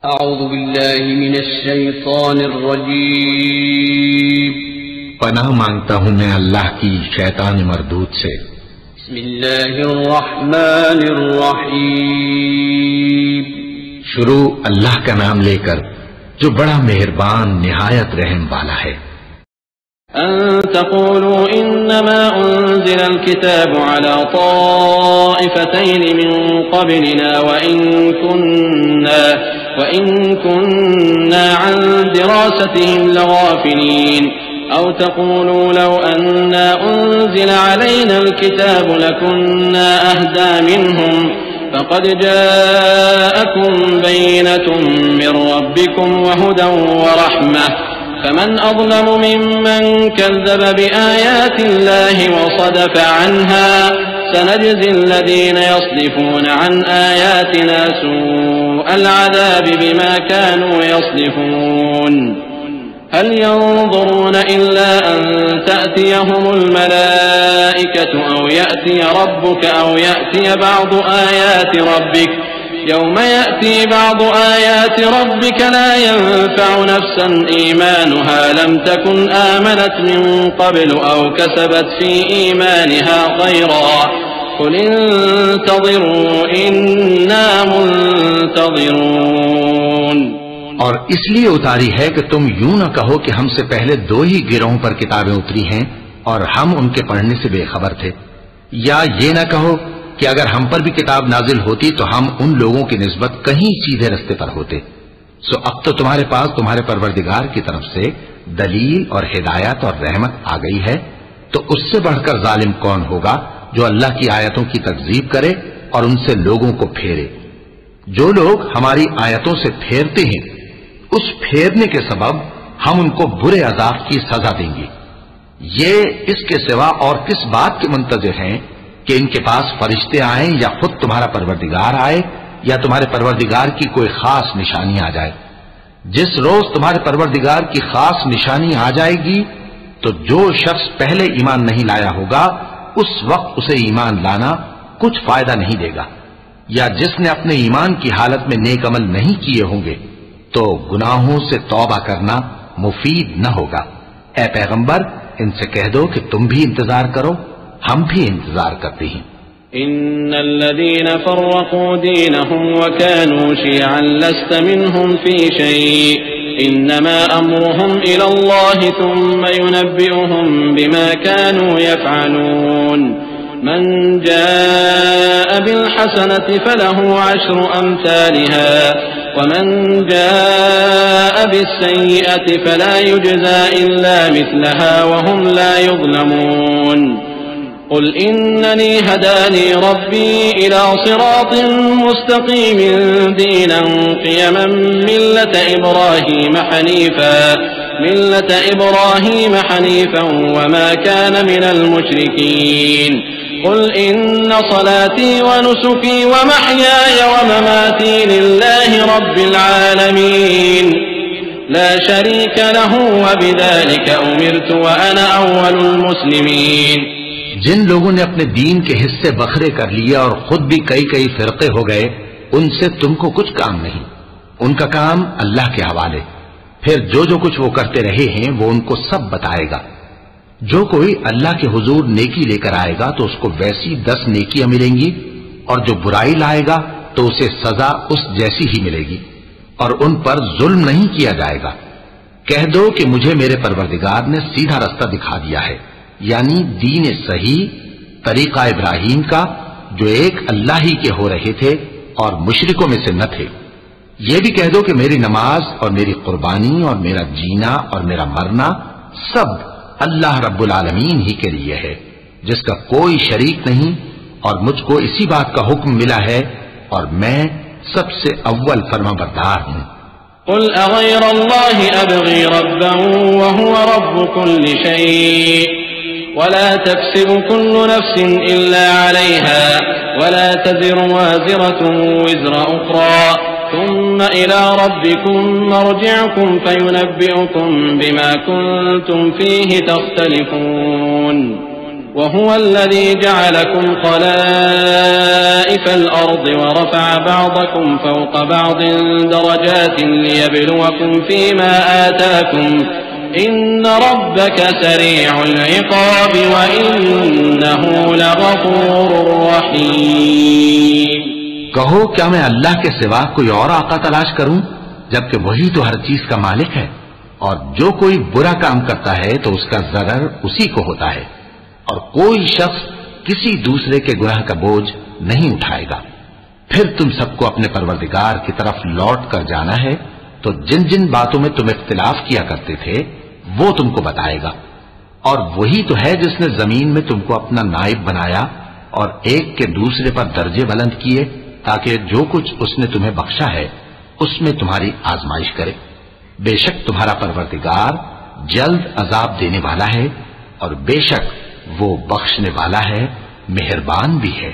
अऊज़ु बिल्लाहि मिनश शैतानिर रजीम। पनाह मांगता हूँ मैं अल्लाह की शैतान मरदूद से। बिस्मिल्लाहिर रहमानिर रहीम। शुरू अल्लाह का नाम लेकर जो बड़ा मेहरबान निहायत रहम वाला है। अन तक़ूलू इन्नमा उन्ज़िलल किताबु अला ताइफ़तैन मिन क़ब्लिना व इन कुन्ना अन दिरासतिहिम लग़ाफ़िलीन औ तक़ूलू लौ अन्ना उन्ज़िल अलैनल किताबु लकुन्ना अहदा मिनहुम फ़क़द जाअकुम बय्यिनतुम मिन रब्बिकुम व हुदन व रहमह फमन अज़लमु मिम्मन कज़्ज़ब बिआयातिल्लाहि व सदफ़ अन्हा सनजज़िल लज़ीना यस्दिफ़ूना अन आयातिना सूअल अज़ाबि बिमा कानू यस्दिफ़ून हल यंज़ुरूना इल्ला अन तअतियहुमुल मलाइकतु औ यअतिय रब्बुक औ यअतिय बअदु आयाति रब्बिक यौम यअती बअदु आयाति रब्बिक ला यंफ़अु नफ्सन ईमानुहा लम तकुन आमनत मिन क़ब्लु औ कसबत फ़ी ईमानिहा ख़ैरा क़ुल इंतज़िरू इन्ना मुंतज़िरून। और इसलिए उतारी है कि तुम यूं न कहो कि हमसे पहले दो ही गिरोहों पर किताबें उतरी हैं और हम उनके पढ़ने से बेखबर थे, या ये न कहो कि अगर हम पर भी किताब नाजिल होती तो हम उन लोगों की निस्बत कहीं सीधे रास्ते पर होते। सो अब तो तुम्हारे पास तुम्हारे परवरदिगार की तरफ से दलील और हिदायत और रहमत आ गई है, तो उससे बढ़कर जालिम कौन होगा जो अल्लाह की आयतों की तकजीब करे और उनसे लोगों को फेरे। जो लोग हमारी आयतों से फेरते हैं उस फेरने के सबब हम उनको बुरे अजाब की सजा देंगे। ये इसके सिवा और किस बात के मुंतज़िर हैं कि इनके पास फरिश्ते आए या खुद तुम्हारा परवरदिगार आए या तुम्हारे परवरदिगार की कोई खास निशानी आ जाए। जिस रोज तुम्हारे परवरदिगार की खास निशानी आ जाएगी तो जो शख्स पहले ईमान नहीं लाया होगा उस वक्त उसे ईमान लाना कुछ फायदा नहीं देगा, या जिसने अपने ईमान की हालत में नेक अमल नहीं किए होंगे तो गुनाहों से तौबा करना मुफीद न होगा। ए पैगंबर, इनसे कह दो कि तुम भी इंतजार करो, हम भी इंतजार करते हैं। इन्नल्लज़ीन फ़र्रक़ू दीनहुम व कानू शियअन लस्त मिनहुम फ़ी शै'इन इन्नमा अम्रुहुम इलल्लाहि थुम्मा युनब्बिउहुम बिमा कानू यफ़अलून मन जाअ बिल हसनति फलहु अश्रु अम्सालिहा व मन जाअ बिस्सय्यिअति फला युज्ज़ा इल्ला मिस्लहा व हुम ला युज़्लमून। क़ुल इन्ननी हदानी रब्बी इला सिरातिन मुस्तक़ीमिन दीनन क़ियमन मिल्लत इब्राहीम हनीफ़न व मा कान मिनल मुश्रिकीन। क़ुल इन्न सलाती व नुसुकी व महयाय व ममाती लिल्लाहि रब्बिल आलमीन ला शरीक लहु व बिज़ालिका उमिरतु व अना अव्वलुल मुस्लिमीन। जिन लोगों ने अपने दीन के हिस्से बखरे कर लिए और खुद भी कई कई फिरके हो गए, उनसे तुमको कुछ काम नहीं, उनका काम अल्लाह के हवाले। फिर जो जो कुछ वो करते रहे हैं वो उनको सब बताएगा। जो कोई अल्लाह के हुजूर नेकी लेकर आएगा तो उसको वैसी 10 नेकियां मिलेंगी, और जो बुराई लाएगा तो उसे सजा उस जैसी ही मिलेगी, और उन पर जुल्म नहीं किया जाएगा। कह दो कि मुझे मेरे परवरदिगार ने सीधा रास्ता दिखा दिया है, यानी दीन सही तरीका इब्राहीम का, जो एक अल्लाह ही के हो रहे थे और मुशरिकों में से न थे। यह भी कह दो कि मेरी नमाज और मेरी कुर्बानी और मेरा जीना और मेरा मरना सब अल्लाह रब्बुल आलमीन ही के लिए है, जिसका कोई शरीक नहीं, और मुझको इसी बात का हुक्म मिला है और मैं सबसे अव्वल फरमाबरदार हूं। क़ुल अग़ैरल्लाहि अब्ग़ी रब्बन व हुव रब्बु कुल्लि शै'इन वला तक्सिबु कुल्लु नफ्सिन इल्ला अलैहा वला तज़िरु वाज़िरतुन विज़्र उख़रा थुम्मा इला रब्बिकुम मर्जि'ुकुम फयुनब्बि'ुकुम बिमा कुंतुम फ़ीहि तख़्तलिफ़ून। वहुव अल्लज़ी जअलकुम खलाइफ़ल अर्ज़ व रफ़अ बअदकुम फ़ौक़ बअदिन दरजातिन लियब्लुवकुम फ़ीमा आताकुम इन्न रब्बक सरीउल इक़ाब व इन्नहु लगफ़ूरुर रहीम। कहो, क्या मैं अल्लाह के सिवा कोई और आका तलाश करूं, जबकि वही तो हर चीज का मालिक है, और जो कोई बुरा काम करता है तो उसका ज़रर उसी को होता है, और कोई शख्स किसी दूसरे के गुनाह का बोझ नहीं उठाएगा। फिर तुम सबको अपने परवरदिगार की तरफ लौट कर जाना है, तो जिन जिन बातों में तुम इख्तिलाफ किया करते थे वो तुमको बताएगा। और वही तो है जिसने जमीन में तुमको अपना नाइब बनाया और एक के दूसरे पर दर्जे बुलंद किए, ताकि जो कुछ उसने तुम्हें बख्शा है उसमें तुम्हारी आजमाइश करे। बेशक तुम्हारा परवरदिगार जल्द अजाब देने वाला है, और बेशक वो बख्शने वाला है, मेहरबान भी है।